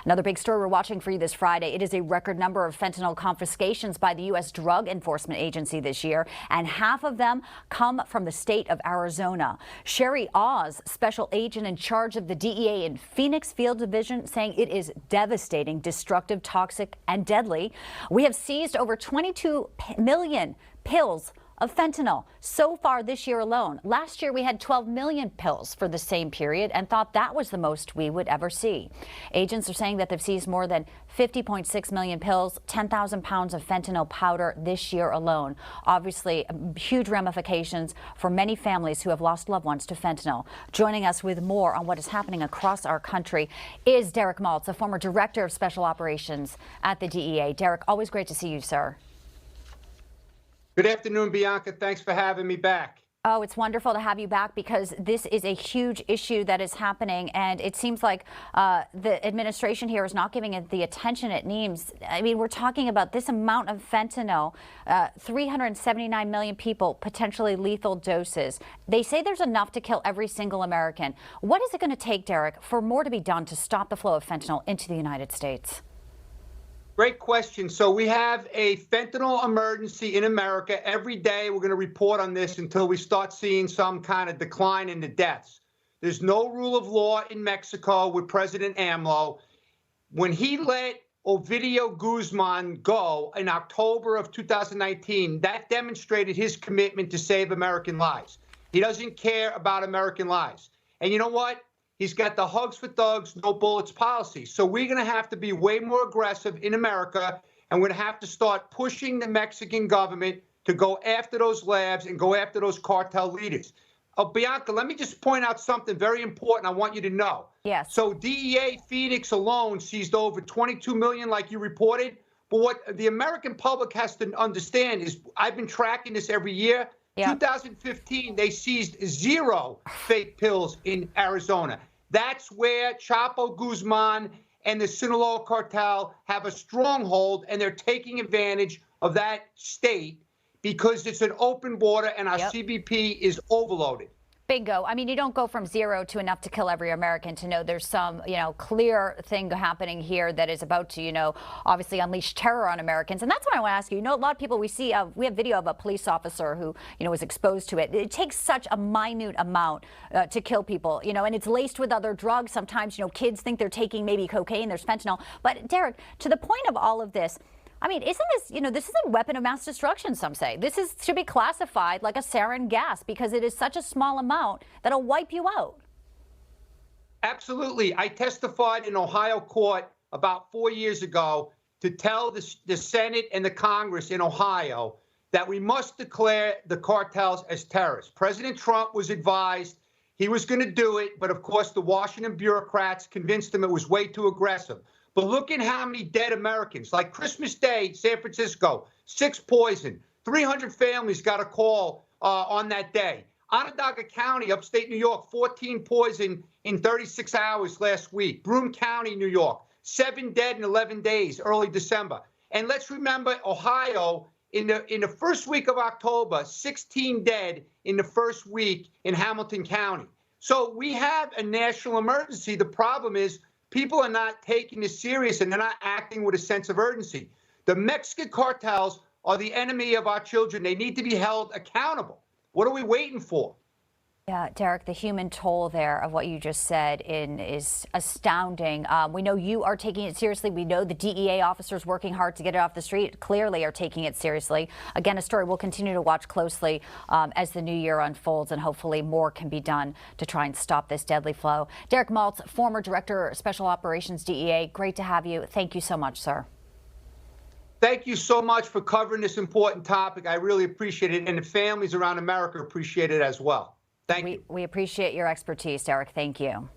Another big story we're watching for you this Friday. It is a record number of fentanyl confiscations by the U.S. Drug Enforcement Agency this year, and half of them come from the state of Arizona. Sherry Oz, special agent in charge of the DEA in Phoenix Field Division, saying it is devastating, destructive, toxic, and deadly. We have seized over 22 million pills of fentanyl so far this year alone. Last year we had 12 million pills for the same period and thought that was the most we would ever see. Agents are saying that they've seized more than 50.6 million pills, 10,000 pounds of fentanyl powder this year alone. Obviously, huge ramifications for many families who have lost loved ones to fentanyl. Joining us with more on what is happening across our country is Derek Maltz, a former director of special operations at the DEA. Derek, always great to see you, sir. Good afternoon, Bianca. Thanks for having me back. Oh, it's wonderful to have you back because this is a huge issue that is happening, and it seems like the administration here is not giving it the attention it needs. I mean, we're talking about this amount of fentanyl, 379 million people, potentially lethal doses. They say there's enough to kill every single American. What is it going to take, Derek, for more to be done to stop the flow of fentanyl into the United States? Great question. So we have a fentanyl emergency in America. Every day we're going to report on this until we start seeing some kind of decline in the deaths. There's no rule of law in Mexico with President AMLO. When he let Ovidio Guzman go in October of 2019, that demonstrated his commitment to save American lives. He doesn't care about American lives. And you know what? He's got the hugs for thugs, no bullets policy. So we're going to have to be way more aggressive in America, and we're going to have to start pushing the Mexican government to go after those labs and go after those cartel leaders. Bianca, let me just point out something very important I want you to know. Yes. So DEA Phoenix alone seized over 22 million, like you reported. But what the American public has to understand is I've been tracking this every year. Yep. 2015, they seized 0 fake pills in Arizona. That's where Chapo Guzman and the Sinaloa cartel have a stronghold, and they're taking advantage of that state because it's an open border and our CBP is overloaded. Bingo. I mean, you don't go from 0 to enough to kill every American to know there's some, clear thing happening here that is about to, obviously unleash terror on Americans. And that's what I want to ask you. A lot of people we see, we have video of a police officer who, was exposed to it. It takes such a minute amount to kill people, and it's laced with other drugs. Sometimes, kids think they're taking maybe cocaine, there's fentanyl. But Derek, to the point of all of this, I mean, isn't this, this is a weapon of mass destruction, some say. This should be classified like a sarin gas because it is such a small amount that'll wipe you out. Absolutely. I testified in Ohio court about 4 years ago to tell the Senate and the Congress in Ohio that we must declare the cartels as terrorists. President Trump was advised he was going to do it, but of course the Washington bureaucrats convinced him it was way too aggressive. But look at how many dead Americans. Like Christmas Day, San Francisco, 6 poisoned. 300 families got a call on that day. Onondaga County, upstate New York, 14 poisoned in 36 hours last week. Broome County, New York, 7 dead in 11 days, early December. And let's remember Ohio, in the first week of October, 16 dead in the first week in Hamilton County. So we have a national emergency. The problem is, people are not taking this serious, and they're not acting with a sense of urgency. The Mexican cartels are the enemy of our children. They need to be held accountable. What are we waiting for? Yeah, Derek, the human toll there of what you just said is astounding. We know you are taking it seriously. We know the DEA officers working hard to get it off the street clearly are taking it seriously. Again, a story we'll continue to watch closely as the new year unfolds, and hopefully more can be done to try and stop this deadly flow. Derek Maltz, former Director of Special Operations, DEA, great to have you. Thank you so much, sir. Thank you so much for covering this important topic. I really appreciate it, and the families around America appreciate it as well. Thank you. We appreciate your expertise, Derek. Thank you.